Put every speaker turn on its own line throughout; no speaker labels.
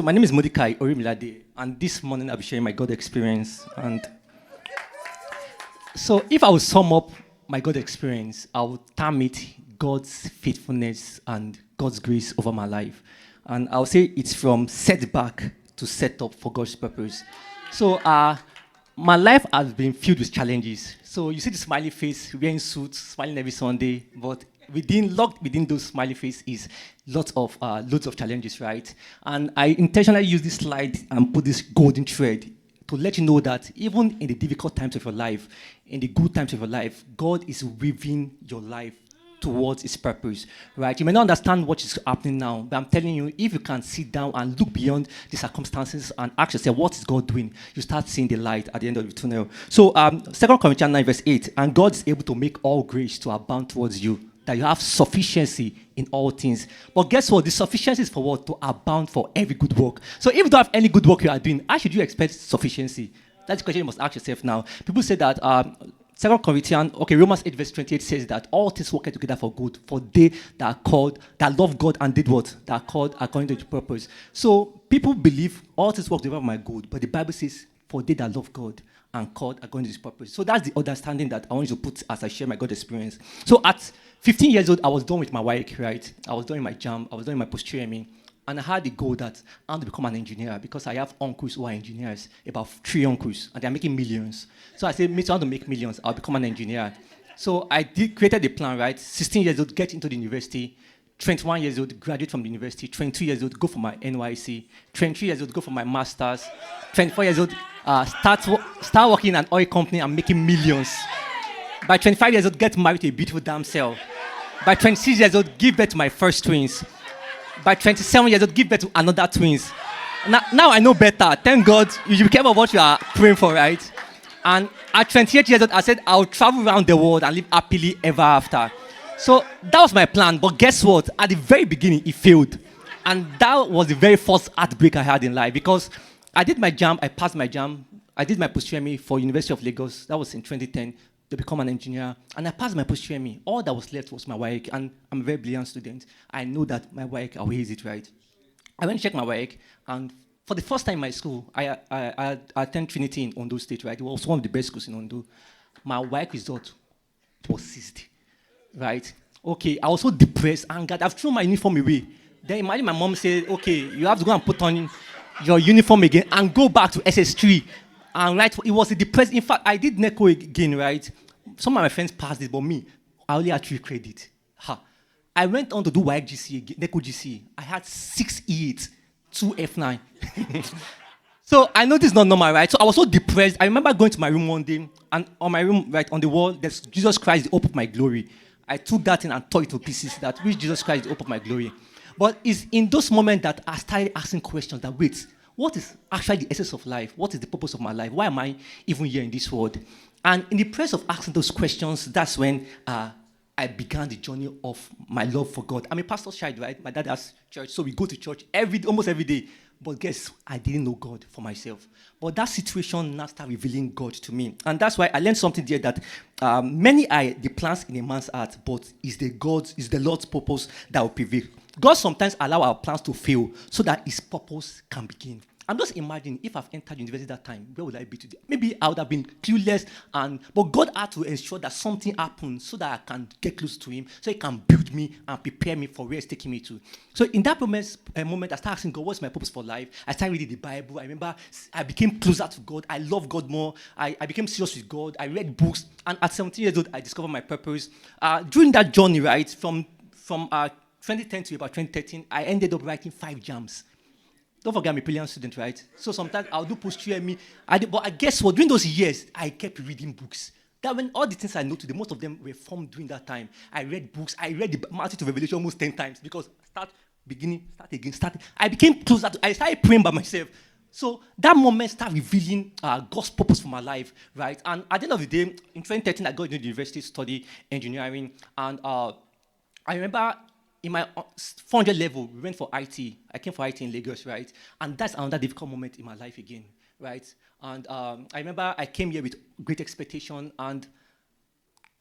So my name is Mordecai Orimilade, and this morning I'll be sharing my God experience. And so if I would sum up my God experience, I would term it God's faithfulness and God's grace over my life. And I'll say it's from setback to set up for God's purpose. So my life has been filled with challenges. So you see the smiley face, wearing suits, smiling every Sunday, but locked within those smiley faces is loads of challenges, right? And I intentionally use this slide and put this golden thread to let you know that even in the difficult times of your life, in the good times of your life, God is weaving your life towards his purpose, right? You may not understand what is happening now, but I'm telling you, if you can sit down and look beyond the circumstances and ask yourself, what is God doing? You start seeing the light at the end of the tunnel. So 2 Corinthians 9 verse 8, and God is able to make all grace to abound towards you, that you have sufficiency in all things. But guess what? The sufficiency is for what? To abound for every good work. So if you don't have any good work you are doing, how should you expect sufficiency? That's the question you must ask yourself now. People say that 2 Corinthians, Romans 8 verse 28 says that all things work together for good, for they that are called, that love God and did what? That are called according to the purpose. So people believe all things work together for my good, but the Bible says, for they that love God and called according to his purpose. So that's the understanding that I want you to put as I share my God experience. So at 15 years old, I was done with my work, right? I was doing my jam, I was doing my post-training, and I had the goal that I want to become an engineer because I have uncles who are engineers, about 3 uncles, and they're making millions. So I said, I want to make millions, I'll become an engineer. So I created the plan, right? 16 years old, get into the university. 21 years old, graduate from the university. 22 years old, go for my NYC. 23 years old, go for my master's. 24 years old, start working in an oil company and making millions. By 25 years old, get married to a beautiful damsel. By 26 years old, give birth to my first twins. By 27 years old, give birth to another twins. Now I know better. Thank God. You should be careful of what you are praying for, right? And at 28 years old, I said I'll travel around the world and live happily ever after. So that was my plan. But guess what? At the very beginning, it failed. And that was the very first heartbreak I had in life because I did my jam, I passed my jam. I did my post-training for University of Lagos. That was in 2010 to become an engineer. And I passed my post-training. All that was left was my work. And I'm a very brilliant student. I know that my work, I will ace it, right? I went to check my work. And for the first time in my school, I attended Trinity in Ondo State, right? It was one of the best schools in Ondo. My work result was 60, right? Okay, I was so depressed, angered. I've thrown my uniform away. Then imagine my mom said, okay, you have to go and put on your uniform again and go back to SS3. And right, it was a depressed. In fact, I did NECO again, right? Some of my friends passed it, but me, I only had 3 credits. I went on to do YGC again, NECO GC. I had 6 E8, 2 F9. So I know this is not normal, right? So I was so depressed. I remember going to my room one day, and on my room, right, on the wall, there's Jesus Christ, the hope of my glory. I took that in and tore it to pieces, that which Jesus Christ, the hope of my glory. But it's in those moments that I started asking questions that, wait, what is actually the essence of life? What is the purpose of my life? Why am I even here in this world? And in the process of asking those questions, that's when I began the journey of my love for God. I'm a pastor's child, right? My dad has church, so we go to church almost every day. But guess, I didn't know God for myself. But that situation now started revealing God to me. And that's why I learned something there that many are the plans in a man's heart, but it's the Lord's purpose that will prevail. God sometimes allows our plans to fail so that his purpose can begin. I'm just imagining if I've entered university that time, where would I be today? Maybe I would have been clueless, but God had to ensure that something happens so that I can get close to him, so he can build me and prepare me for where he's taking me to. So in that moment, I started asking God, what's my purpose for life? I started reading the Bible. I remember I became closer to God. I love God more. I became serious with God. I read books. And at 17 years old, I discovered my purpose. During that journey, right, from 2010 to about 2013, I ended up writing 5 jams. Don't forget, I'm a brilliant student, right? So sometimes I'll do post-training. But I guess what? During those years, I kept reading books. That when all the things I know today, most of them were formed during that time. I read books. I read the Matthew to Revelation almost 10 times because start again. I became closer I started praying by myself. So that moment started revealing God's purpose for my life, right? And at the end of the day, in 2013, I got into the university to study engineering. And I remember in my 400 level, we went for IT. I came for IT in Lagos, right? And that's another difficult moment in my life again, right? And I remember I came here with great expectation, and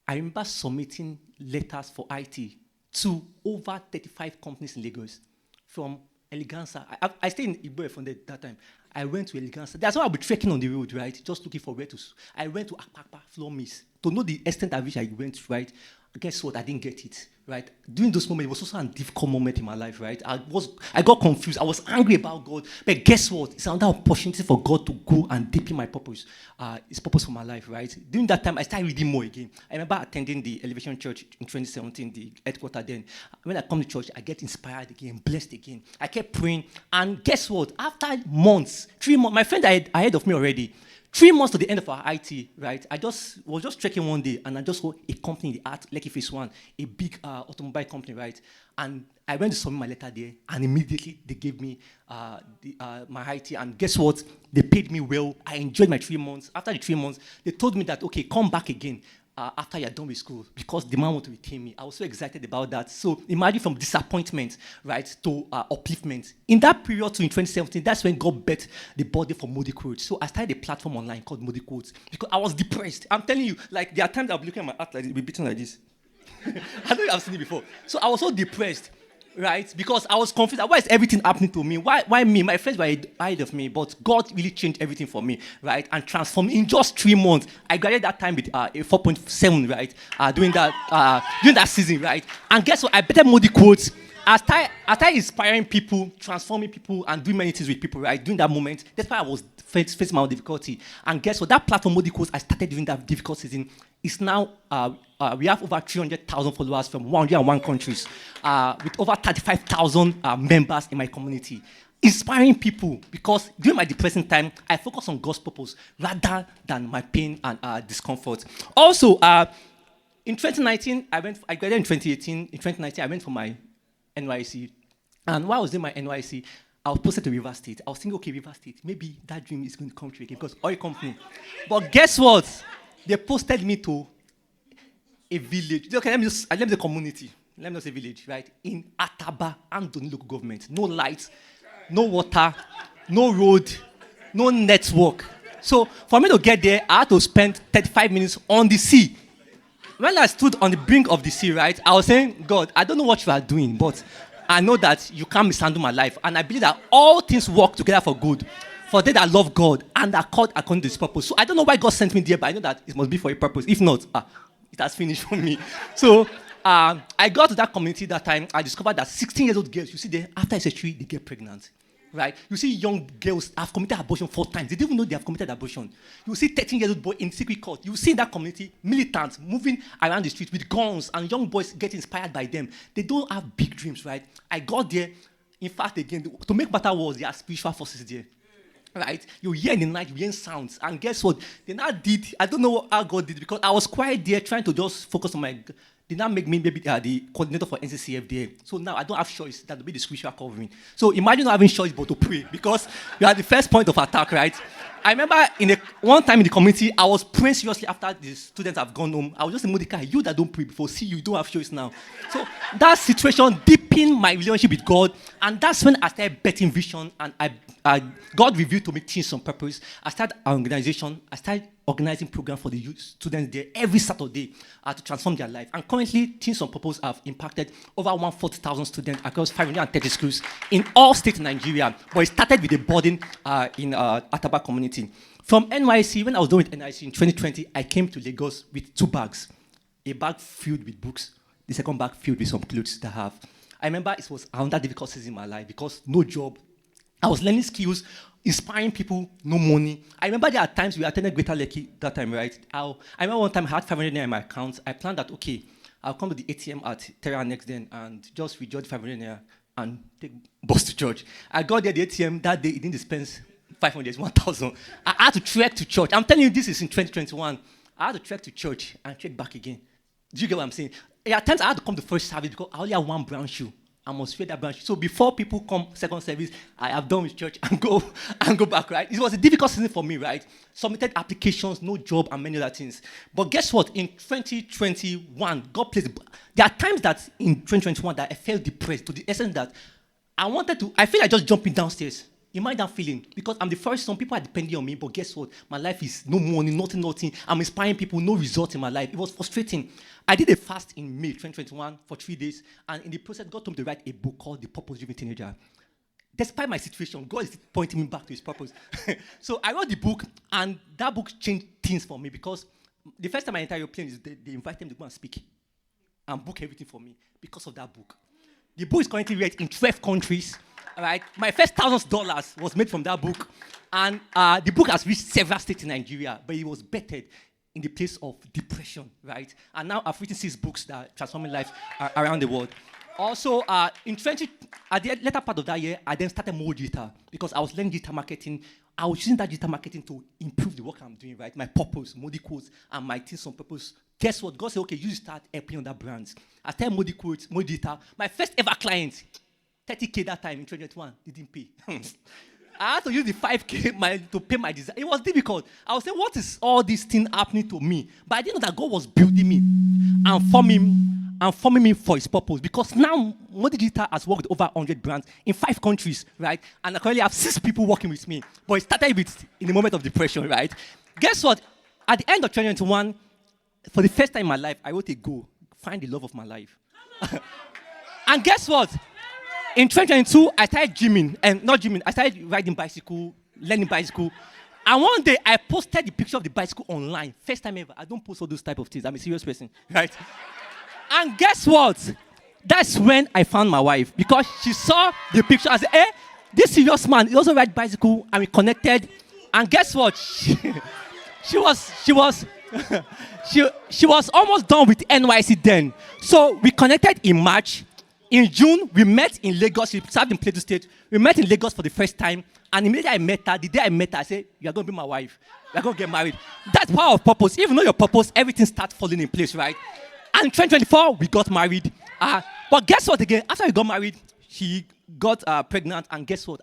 I remember submitting letters for IT to over 35 companies in Lagos, from Eleganza. I stayed in Iboe from that time. I went to Eleganza. That's why I'll be trekking on the road, right? Just looking for where to. I went to Akpakpa, Floor Miss. To know the extent at which I went, right? Guess what? I didn't get it, right? During those moments, it was also a difficult moment in my life, right? I got confused. I was angry about God. But guess what? It's another opportunity for God to go and deepen my purpose, His purpose for my life, right? During that time, I started reading more again. I remember attending the Elevation Church in 2017, the headquarters then. When I come to church, I get inspired again, blessed again. I kept praying. And guess what? After months, 3 months, my friend ahead of me already, 3 months to the end of our IT, right? I was just checking one day, and I just saw a company in the art, Lekki Phase 1, a big automobile company, right? And I went to submit my letter there, and immediately they gave me my IT. And guess what? They paid me well. I enjoyed my 3 months. After the 3 months, they told me that, okay, come back again after you're done with school, because the man wanted to retain me. I was so excited about that. So imagine from disappointment, right, to upliftment. In that period, too, in 2017, that's when God bet the body for Mordecai. So I started a platform online called Mordecai because I was depressed. I'm telling you, like, there are times I'll be looking at my art like this, be beating like this. I know I've seen it before. So I was so depressed, right? Because I was confused. Why is everything happening to me? Why me? My friends were ahead of me, but God really changed everything for me, right? And transformed me in just 3 months. I graduated that time with a 4.7, right? During that season, right? And guess what? I better more the quotes. As I inspiring people, transforming people, and doing many things with people, right? During that moment, that's why I was facing my own difficulty. And guess what? That platform, Mordecai, I started during that difficult season. It's now, we have over 300,000 followers from 101 countries, with over 35,000 members in my community. Inspiring people, because during my depressing time, I focus on God's purpose rather than my pain and discomfort. Also, in 2019, I graduated in 2018. In 2019, I went for my NYC. And while I was doing my NYC, I was posted to River State. I was thinking, okay, River State, maybe that dream is going to come true again because oil company. But guess what? They posted me to a village. Okay, let me the community. Let me not say village, right? In Ataba and the local government. No lights, no water, no road, no network. So for me to get there, I had to spend 35 minutes on the sea. When I stood on the brink of the sea, right, I was saying, God, I don't know what you are doing, but I know that you can't mishandle my life. And I believe that all things work together for good. For they that love God and are called according to His purpose. So I don't know why God sent me there, but I know that it must be for a purpose. If not, it has finished for me. So I got to that community that time. I discovered that 16-year-old girls, you see, after SS3, they get pregnant. Right? You see young girls have committed abortion 4 times. They didn't even know they have committed abortion. You see 13-year-old boy in secret court. You see in that community militants moving around the street with guns and young boys get inspired by them. They don't have big dreams, right? I got there. In fact, again, to make matter worse, there are spiritual forces there. Right? You hear in the night, you hear sounds. And guess what? They now did, I don't know how God did, because I was quiet there trying to just focus on my... They now make me maybe the coordinator for NCCF there. So now I don't have choice. That will be the spiritual covering. So imagine not having choice but to pray, because you are the first point of attack, right? I remember one time in the community, I was praying seriously after the students have gone home. I was just saying, Mordecai, you that don't pray before, see, you don't have choice now. So that situation deepened my relationship with God, and that's when I started betting vision, and God revealed to me things on purpose. I started an organization. I started organizing programs for the youth students there every Saturday to transform their life. And currently, Teens on Purpose have impacted over 140,000 students across 530 schools in all states in Nigeria. But it started with a burden in Ataba community. From NYC, when I was done with NYC in 2020, I came to Lagos with 2 bags. A bag filled with books, the second bag filled with some clothes that I have. I remember it was another difficult season in my life because no job. I was learning skills, inspiring people, no money. I remember there are times we attended Greater Lekki that time, right? I remember one time I had 500 naira in my account. I planned that, okay, I'll come to the ATM at Terra next then and just withdraw 500 naira and take bus to church. I got there, the ATM, that day, it didn't dispense 500, it's 1,000. I had to trek to church. I'm telling you, this is in 2021. I had to trek to church and trek back again. Do you get what I'm saying? At times I had to come to first service because I only had 1 brown shoe. I must wear that branch. So before people come second service, I have done with church and go back, right? It was a difficult season for me, right? Submitted applications, no job, and many other things. But guess what? In 2021, God placed... There are times that in 2021 that I felt depressed to the extent that I feel like just jumping downstairs. Imagine that feeling. Because I'm the first son, people are depending on me, but guess what? My life is no money, nothing. I'm inspiring people, no result in my life. It was frustrating. I did a fast in May 2021 for 3 days, and in the process, God told me to write a book called The Purpose-Driven Teenager. despite my situation, God is pointing me back to his purpose. So I wrote the book, and that book changed things for me because the first time I entered your plane is they invited me to go and speak and book everything for me because of that book. The book is currently read in 12 countries. All right? My first $1,000 was made from that book. And the book has reached several states in Nigeria, but it was bettered in the place of depression, right? And now I've written 6 books that are transforming lives around the world. Also, at the later part of that year, I then started more digital because I was learning digital marketing. I was using that digital marketing to improve the work I'm doing, right? My purpose, Modi quotes, and my things on purpose. Guess what? God said, okay, you start helping other brands. I started Modi quotes, Modi digital. My first ever client, 30K that time in 2021, didn't pay. I had to use the 5K to pay my design. It was difficult. I was saying, what is all this thing happening to me? But I didn't know that God was building me and forming me for his purpose. Because now, Modi Digital has worked with over 100 brands in 5 countries, right? And I currently have 6 people working with me. But it started with in the moment of depression, right? Guess what? At the end of 2021, for the first time in my life, I wrote a goal, find the love of my life. And guess what? In 2022, I started I started riding bicycle, learning bicycle. And one day, I posted the picture of the bicycle online. First time ever. I don't post all those type of things. I'm a serious person, right? And guess what? That's when I found my wife. Because she saw the picture and said, this serious man, he also rides bicycle, and we connected. And guess what? She was almost done with NYC then. So we connected in March. In June, we met in Lagos. She served in Plateau State. We met in Lagos for the first time. And immediately the day I met her, I said, you're going to be my wife. We're going to get married. That's power of purpose. Even though your purpose, everything starts falling in place, right? And in 2024, we got married. But guess what again? After we got married, she got pregnant. And guess what?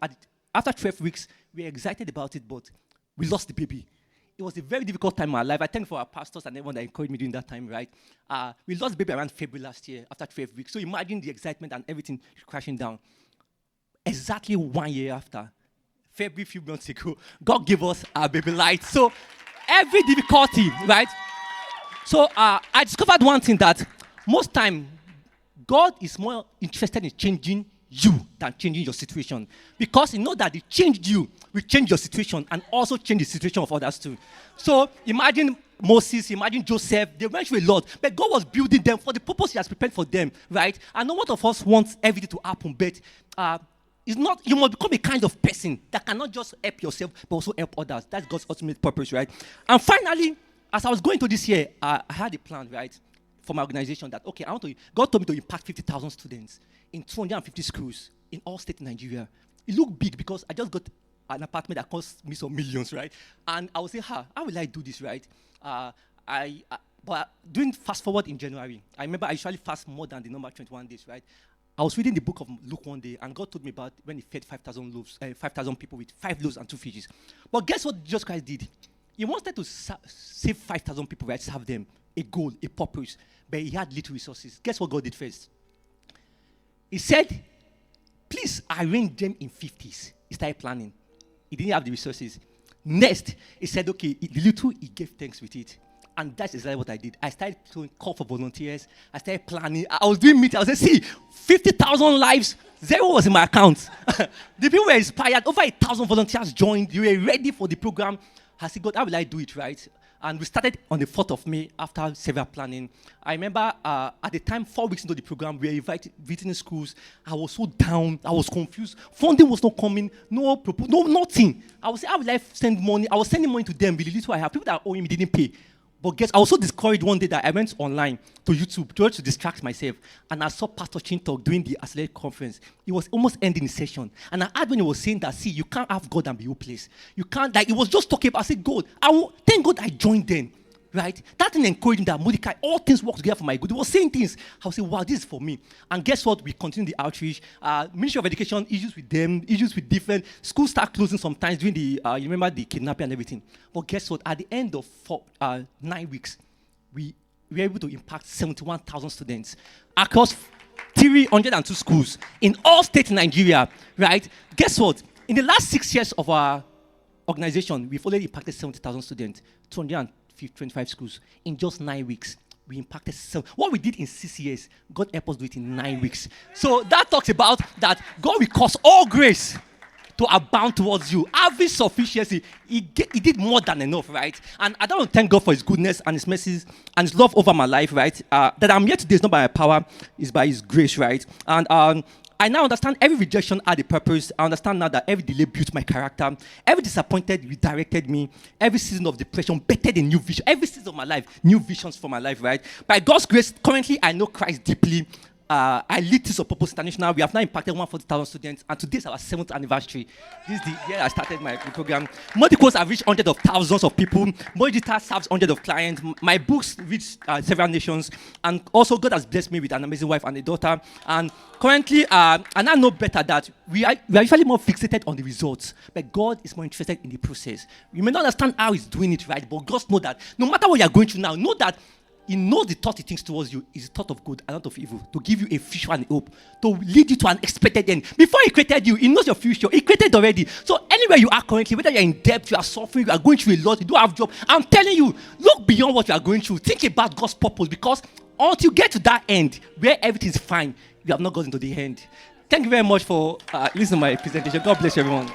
After 12 weeks, we were excited about it, but we lost the baby. It was a very difficult time in my life. I thank for our pastors and everyone that encouraged me during that time, right? We lost the baby around February last year, after 12 weeks. So imagine the excitement and everything crashing down. Exactly 1 year after, February, few months ago, God gave us our baby light. So every difficulty, right? So I discovered one thing, that most time, God is more interested in changing you than changing your situation. Because you know that He changed you, will change your situation and also change the situation of others too. So imagine Moses, imagine Joseph, they went through a lot, but God was building them for the purpose He has prepared for them, right? And no one of us wants everything to happen, but it's not, you must become a kind of person that cannot just help yourself, but also help others. That's God's ultimate purpose, right? And finally, as I was going to this year, I had a plan, right, for my organization that, okay, God told me to impact 50,000 students in 250 schools in all states in Nigeria. It looked big because I just got an apartment that cost me some millions, right? And I would say, how will I do this, right? But doing fast forward in January, I remember I usually fast more than the number 21 days, right? I was reading the book of Luke one day, and God told me about when He fed 5,000 people with 5 loaves and 2 fishes. But guess what Jesus Christ did? He wanted to save 5,000 people, right? Serve them, a goal, a purpose, but He had little resources. Guess what God did first? He said, please arrange them in 50s. He started planning. He didn't have the resources. Next, He said, okay, the little, He gave thanks with it. And that's exactly what I did. I started to call for volunteers. I started planning. I was doing meetings. I was saying, see, 50,000 lives, 0 was in my account. The people were inspired. Over 1,000 volunteers joined. You were ready for the program. I said, God, how will I do it, right? And we started on the 4th of May after several planning. I remember at the time, 4 weeks into the program, we were visiting schools. I was so down. I was confused. Funding was not coming. No nothing. I was saying, how will I send money? I was sending money to them with the little I have. People that owing me didn't pay. But guess, I was so discouraged one day that I went online to YouTube to distract myself. And I saw Pastor Chintok doing the Accelerate conference. It was almost ending the session. And I heard when he was saying that, see, you can't have God and be hopeless. You can't, like, it was just talking about, I said, God, thank God I joined then. Right? That thing encouraged me that Mordecai, all things work together for my good. He was saying things. I was saying, wow, this is for me. And guess what? We continue the outreach. Ministry of Education, issues with them, issues with different. Schools start closing sometimes during the, you remember the kidnapping and everything. But guess what? At the end of 9 weeks, we were able to impact 71,000 students across 302 schools in all states in Nigeria. Right? Guess what? In the last 6 years of our organization, we've already impacted 70,000 students, 225 schools in just 9 weeks. we impacted 7. What we did in 6 years, God helped us do it in 9 weeks. So that talks about that God will cause all grace to abound towards you. Having sufficiency, he did more than enough, right? And I don't want to thank God for his goodness and his mercies and his love over my life, right? That I'm here today is not by my power, it's by his grace, right? And I now understand every rejection had a purpose. I understand now that every delay built my character. Every disappointed redirected me. Every season of depression bettered a new vision. Every season of my life, new visions for my life, right? By God's grace, currently I know Christ deeply. I lead Teams of Purpose International. We have now impacted 140,000 students, and today is our 7th anniversary. This is the year I started my program. Mordecai have reached hundreds of thousands of people. Mordecai serves hundreds of clients. My books reach several nations, and also God has blessed me with an amazing wife and a daughter. And currently, and I know better that we are usually more fixated on the results, but God is more interested in the process. You may not understand how He's doing it right, but God knows that no matter what you are going through now, know that He knows the thought He thinks towards you is a thought of good and not of evil, to give you a future and a hope, to lead you to an expected end. Before He created you, He knows your future. He created already. So anywhere you are currently, whether you're in debt, you are suffering, you are going through a lot, you don't have a job, I'm telling you, look beyond what you are going through. Think about God's purpose, because until you get to that end, where everything is fine, you have not gotten to the end. Thank you very much for listening to my presentation. God bless you, everyone.